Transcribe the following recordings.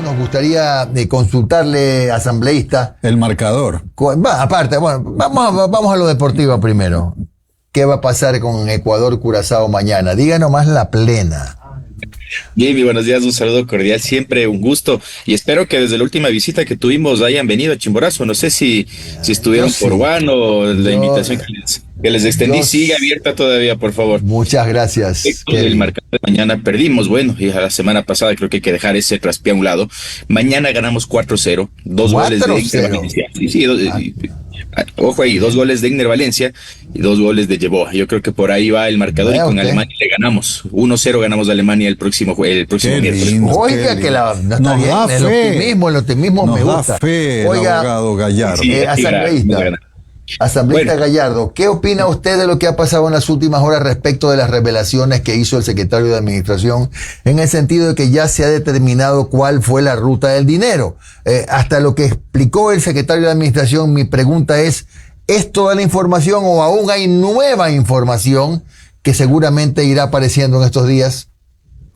nos gustaría consultarle, asambleísta. El marcador. Aparte, bueno, vamos a lo deportivo primero. ¿Qué va a pasar con Ecuador-Curazao mañana? Díganos más la plena. Jamie, buenos días, un saludo cordial, siempre un gusto, y espero que desde la última visita que tuvimos hayan venido a Chimborazo. No sé si estuvieron por Juan o la invitación que les extendí sigue abierta todavía, por favor. Muchas gracias. El marcador de mañana perdimos, bueno, y a la semana pasada creo que hay que dejar ese traspié a un lado. Mañana ganamos 4-0, dos goles de Igner Valencia. Ojo ahí, 2 goles de Igner Valencia y 2 goles de Yeboah. Yo creo que por ahí va el marcador y con Alemania le ganamos. 1-0 ganamos a Alemania el próximo miércoles. Oiga, que no está bien, el optimismo me gusta. Oiga, abogado Gallardo. Asambleísta Gallardo, ¿qué opina usted de lo que ha pasado en las últimas horas respecto de las revelaciones que hizo el secretario de Administración, en el sentido de que ya se ha determinado cuál fue la ruta del dinero? Hasta lo que explicó el secretario de Administración, mi pregunta ¿es toda la información o aún hay nueva información que seguramente irá apareciendo en estos días?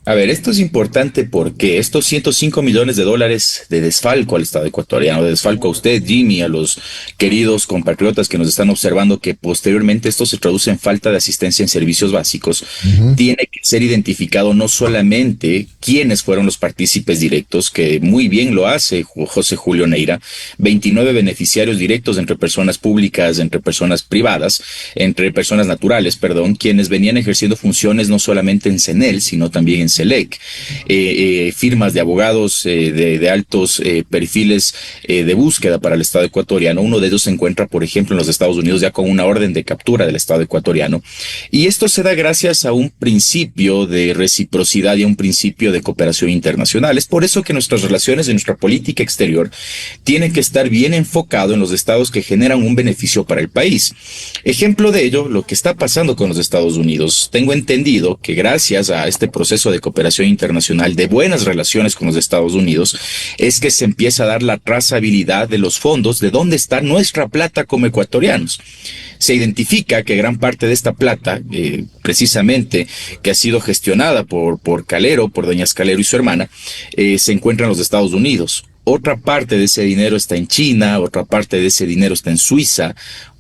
A ver, esto es importante porque estos 105 millones de dólares de desfalco al Estado ecuatoriano, de desfalco a usted, Jimmy, a los queridos compatriotas que nos están observando, que posteriormente esto se traduce en falta de asistencia en servicios básicos, tiene que ser identificado no solamente quiénes fueron los partícipes directos, que muy bien lo hace José Julio Neira, 29 beneficiarios directos entre personas públicas, entre personas privadas, entre personas naturales, perdón, quienes venían ejerciendo funciones no solamente en CENEL, sino también en SELEC, firmas de abogados de altos perfiles de búsqueda para el Estado ecuatoriano. Uno de ellos se encuentra, por ejemplo, en los Estados Unidos ya con una orden de captura del Estado ecuatoriano. Y esto se da gracias a un principio de reciprocidad y a un principio de cooperación internacional. Es por eso que nuestras relaciones y nuestra política exterior tienen que estar bien enfocado en los estados que generan un beneficio para el país. Ejemplo de ello, lo que está pasando con los Estados Unidos. Tengo entendido que gracias a este proceso de cooperación internacional, de buenas relaciones con los Estados Unidos, es que se empieza a dar la trazabilidad de los fondos, de dónde está nuestra plata como ecuatorianos. Se identifica que gran parte de esta plata, precisamente, que ha sido gestionada por Calero, por doña Calero y su hermana, se encuentra en los Estados Unidos. Otra parte de ese dinero está en China, otra parte de ese dinero está en Suiza.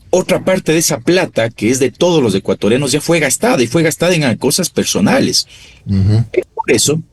Otra parte de esa plata, que es de todos los ecuatorianos, ya fue gastada y fue gastada en cosas personales. Es por eso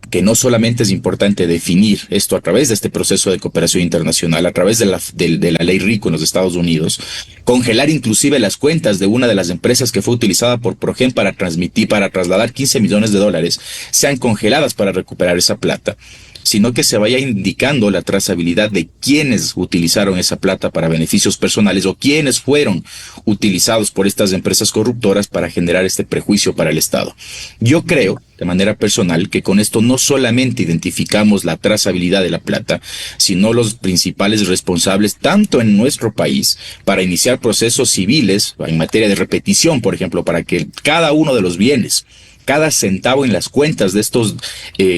que no solamente es importante definir esto a través de este proceso de cooperación internacional, a través de la ley RICO en los Estados Unidos, congelar inclusive las cuentas de una de las empresas que fue utilizada por Progen para trasladar 15 millones de dólares, sean congeladas para recuperar esa plata, sino que se vaya indicando la trazabilidad de quiénes utilizaron esa plata para beneficios personales o quiénes fueron utilizados por estas empresas corruptoras para generar este prejuicio para el Estado. Yo creo, de manera personal, que con esto no solamente identificamos la trazabilidad de la plata, sino los principales responsables, tanto en nuestro país, para iniciar procesos civiles en materia de repetición, por ejemplo, para que cada uno de los bienes, cada centavo en las cuentas de estos,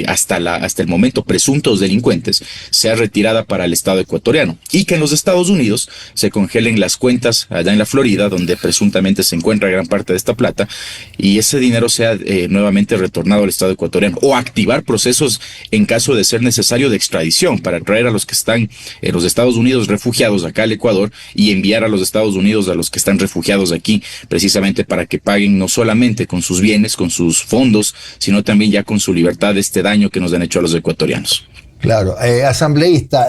hasta el momento, presuntos delincuentes, sea retirada para el Estado ecuatoriano. Y que en los Estados Unidos se congelen las cuentas allá en la Florida, donde presuntamente se encuentra gran parte de esta plata, y ese dinero sea nuevamente retornado al Estado ecuatoriano. O activar procesos en caso de ser necesario de extradición, para traer a los que están en los Estados Unidos refugiados acá al Ecuador y enviar a los Estados Unidos a los que están refugiados aquí, precisamente para que paguen no solamente con sus bienes, con sus fondos, sino también ya con su libertad este daño que nos han hecho a los ecuatorianos. Claro, asambleísta,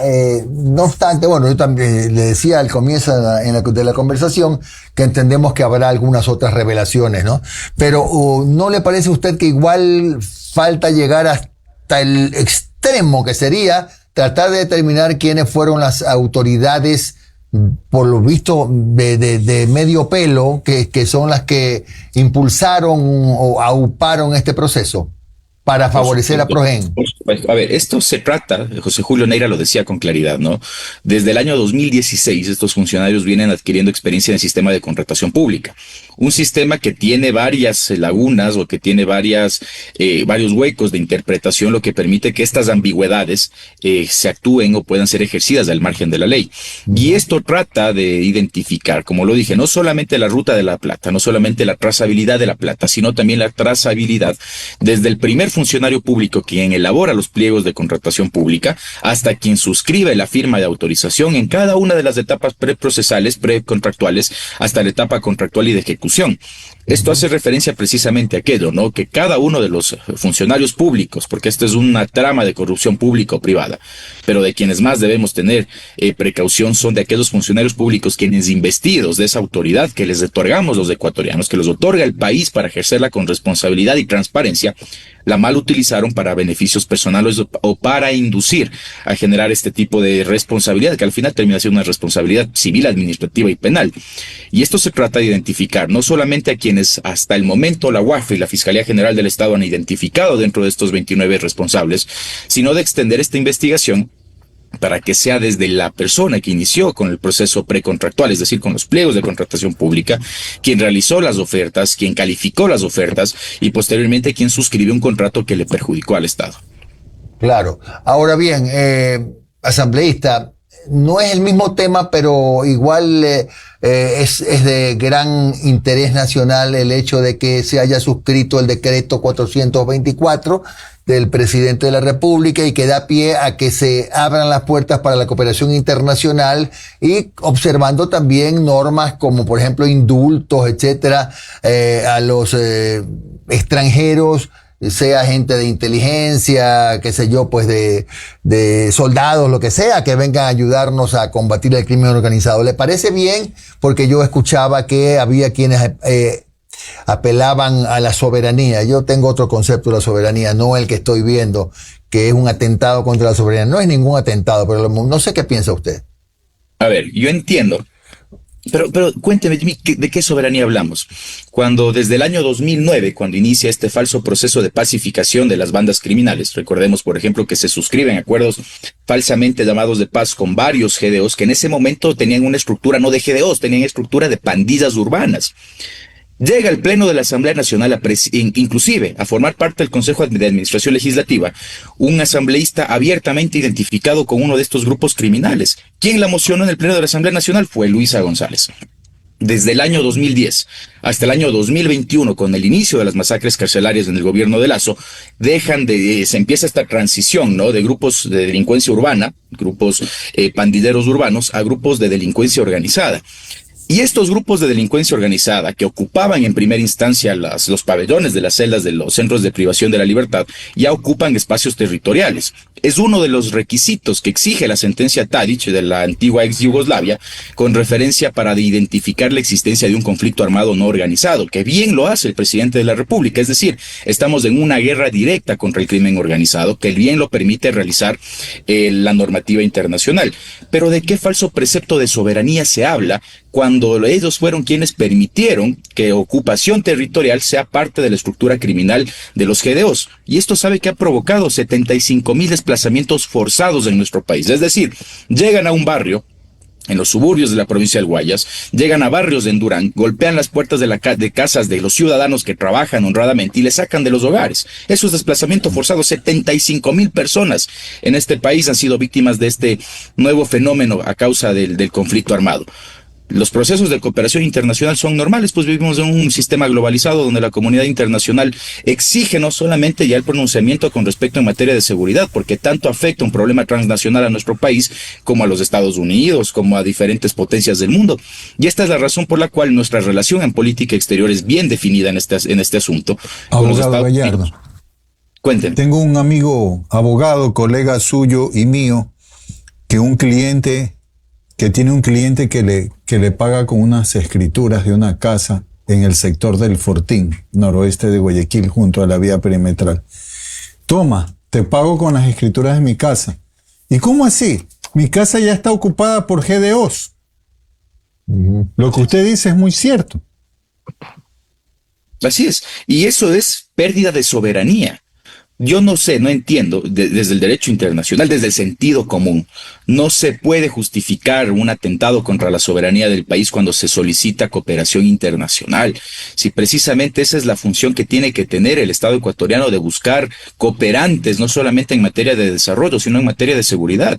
no obstante, bueno, yo también le decía al comienzo de la conversación que entendemos que habrá algunas otras revelaciones, ¿no? Pero ¿no le parece a usted que igual falta llegar hasta el extremo que sería tratar de determinar quiénes fueron las autoridades, por lo visto, de medio pelo, que son las que impulsaron o auparon este proceso para favorecer a Progen? A ver, esto se trata, José Julio Neira lo decía con claridad, ¿no? Desde el año 2016 estos funcionarios vienen adquiriendo experiencia en el sistema de contratación pública. Un sistema que tiene varias lagunas o que tiene varios huecos de interpretación, lo que permite que estas ambigüedades se actúen o puedan ser ejercidas al margen de la ley. Y esto trata de identificar, como lo dije, no solamente la ruta de la plata, no solamente la trazabilidad de la plata, sino también la trazabilidad desde el primer funcionario público quien elabora los pliegos de contratación pública hasta quien suscribe la firma de autorización en cada una de las etapas preprocesales, precontractuales, hasta la etapa contractual y de ejecución. Esto hace referencia precisamente a aquello, ¿no? Que cada uno de los funcionarios públicos, porque esta es una trama de corrupción pública o privada, pero de quienes más debemos tener precaución son de aquellos funcionarios públicos quienes investidos de esa autoridad que les otorgamos los ecuatorianos, que los otorga el país para ejercerla con responsabilidad y transparencia, la mal utilizaron para beneficios personales o para inducir a generar este tipo de responsabilidad, que al final termina siendo una responsabilidad civil, administrativa y penal. Y esto se trata de identificar no solamente a quienes hasta el momento la UAF y la Fiscalía General del Estado han identificado dentro de estos 29 responsables, sino de extender esta investigación para que sea desde la persona que inició con el proceso precontractual, es decir, con los pliegos de contratación pública, quien realizó las ofertas, quien calificó las ofertas y posteriormente quien suscribió un contrato que le perjudicó al Estado. Claro. Ahora bien, asambleísta, no es el mismo tema, pero igual es de gran interés nacional el hecho de que se haya suscrito el decreto 424 del presidente de la República y que da pie a que se abran las puertas para la cooperación internacional y observando también normas como, por ejemplo, indultos, etcétera, a los extranjeros, sea gente de inteligencia, qué sé yo, pues de soldados, lo que sea, que vengan a ayudarnos a combatir el crimen organizado. ¿Le parece bien? Porque yo escuchaba que había quienes apelaban a la soberanía. Yo tengo otro concepto de la soberanía, no el que estoy viendo, que es un atentado contra la soberanía. No es ningún atentado, pero no sé qué piensa usted. A ver, yo entiendo. Pero cuénteme, Jimmy, ¿de qué soberanía hablamos? Cuando desde el año 2009, cuando inicia este falso proceso de pacificación de las bandas criminales, recordemos, por ejemplo, que se suscriben acuerdos falsamente llamados de paz con varios GDOs que en ese momento tenían una estructura no de GDOs, tenían estructura de pandillas urbanas. Llega el Pleno de la Asamblea Nacional inclusive a formar parte del Consejo de Administración Legislativa un asambleísta abiertamente identificado con uno de estos grupos criminales. ¿Quién la mocionó en el Pleno de la Asamblea Nacional? Fue Luisa González. Desde el año 2010 hasta el año 2021, con el inicio de las masacres carcelarias en el gobierno de Lazo, se empieza esta transición, ¿no?, de grupos de delincuencia urbana, grupos pandilleros urbanos, a grupos de delincuencia organizada. Y estos grupos de delincuencia organizada que ocupaban en primera instancia los pabellones de las celdas de los centros de privación de la libertad ya ocupan espacios territoriales. Es uno de los requisitos que exige la sentencia Tadić de la antigua ex Yugoslavia con referencia para identificar la existencia de un conflicto armado no organizado, que bien lo hace el presidente de la República. Es decir, estamos en una guerra directa contra el crimen organizado, que bien lo permite realizar la normativa internacional. Pero ¿de qué falso precepto de soberanía se habla cuando ellos fueron quienes permitieron que ocupación territorial sea parte de la estructura criminal de los GDOs? Y esto sabe que ha provocado 75,000 desplazamientos forzados en nuestro país. Es decir, llegan a un barrio en los suburbios de la provincia del Guayas, llegan a barrios en Durán, golpean las puertas de casas de los ciudadanos que trabajan honradamente y les sacan de los hogares. Eso es desplazamiento forzado. 75,000 personas en este país han sido víctimas de este nuevo fenómeno a causa del conflicto armado. Los procesos de cooperación internacional son normales, pues vivimos en un sistema globalizado donde la comunidad internacional exige no solamente ya el pronunciamiento con respecto en materia de seguridad, porque tanto afecta un problema transnacional a nuestro país como a los Estados Unidos, como a diferentes potencias del mundo. Y esta es la razón por la cual nuestra relación en política exterior es bien definida en este asunto. Abogado Gallardo, cuéntenme. Tengo un amigo abogado, colega suyo y mío, que tiene un cliente que le paga con unas escrituras de una casa en el sector del Fortín, noroeste de Guayaquil, junto a la vía perimetral. Toma, te pago con las escrituras de mi casa. ¿Y cómo así? Mi casa ya está ocupada por GDOs. Lo que usted dice es muy cierto. Así es. Y eso es pérdida de soberanía. Yo no sé, no entiendo, desde el derecho internacional, desde el sentido común, no se puede justificar un atentado contra la soberanía del país cuando se solicita cooperación internacional. Si precisamente esa es la función que tiene que tener el Estado ecuatoriano de buscar cooperantes, no solamente en materia de desarrollo, sino en materia de seguridad.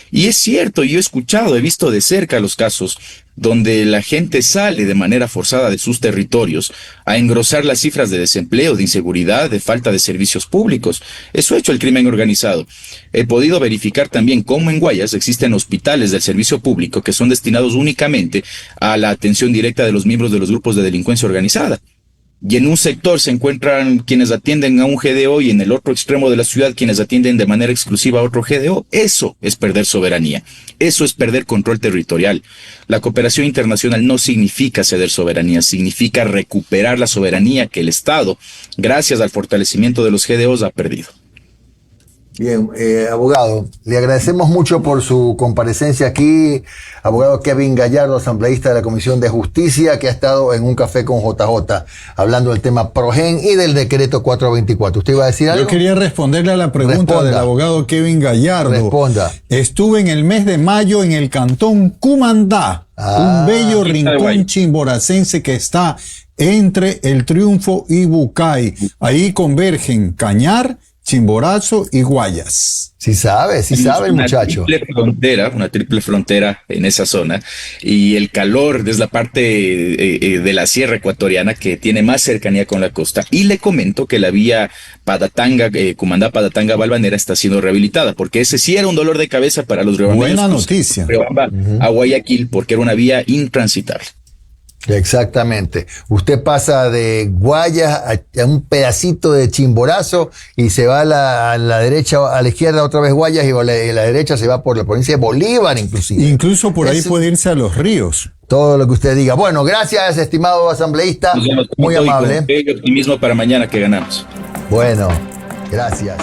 Y es cierto, yo he escuchado, he visto de cerca los casos donde la gente sale de manera forzada de sus territorios a engrosar las cifras de desempleo, de inseguridad, de falta de servicios públicos. Eso ha hecho el crimen organizado. He podido verificar también cómo en Guayas existen hospitales del servicio público que son destinados únicamente a la atención directa de los miembros de los grupos de delincuencia organizada. Y en un sector se encuentran quienes atienden a un GDO y en el otro extremo de la ciudad quienes atienden de manera exclusiva a otro GDO. Eso es perder soberanía. Eso es perder control territorial. La cooperación internacional no significa ceder soberanía, significa recuperar la soberanía que el Estado, gracias al fortalecimiento de los GDOs, ha perdido. Bien, abogado, le agradecemos mucho por su comparecencia aquí, abogado Kevin Gallardo, asambleísta de la Comisión de Justicia, que ha estado en un café con JJ, hablando del tema Progen y del decreto 424. ¿Usted iba a decir algo? Yo quería responderle a la pregunta del abogado Kevin Gallardo. Responda. Estuve en el mes de mayo en el cantón Cumandá, un bello rincón chimboracense que está entre El Triunfo y Bucay. Ahí convergen Cañar, Chimborazo y Guayas. Sí sabe el muchacho. Una triple frontera en esa zona, y el calor es la parte de la sierra ecuatoriana que tiene más cercanía con la costa. Y le comento que la vía Padatanga, Cumandá-Padatanga Balvanera está siendo rehabilitada, porque ese sí era un dolor de cabeza para los riobambeños. Buena noticia. Riobamba a Guayaquil, porque era una vía intransitable. Exactamente. Usted pasa de Guayas a un pedacito de Chimborazo y se va a la derecha, a la izquierda otra vez Guayas, y a la derecha se va por la provincia de Bolívar inclusive. Incluso por ahí puede irse a los ríos. Todo lo que usted diga. Bueno, gracias, estimado asambleísta. Muy amable. Con optimismo para mañana que ganamos. Bueno, gracias.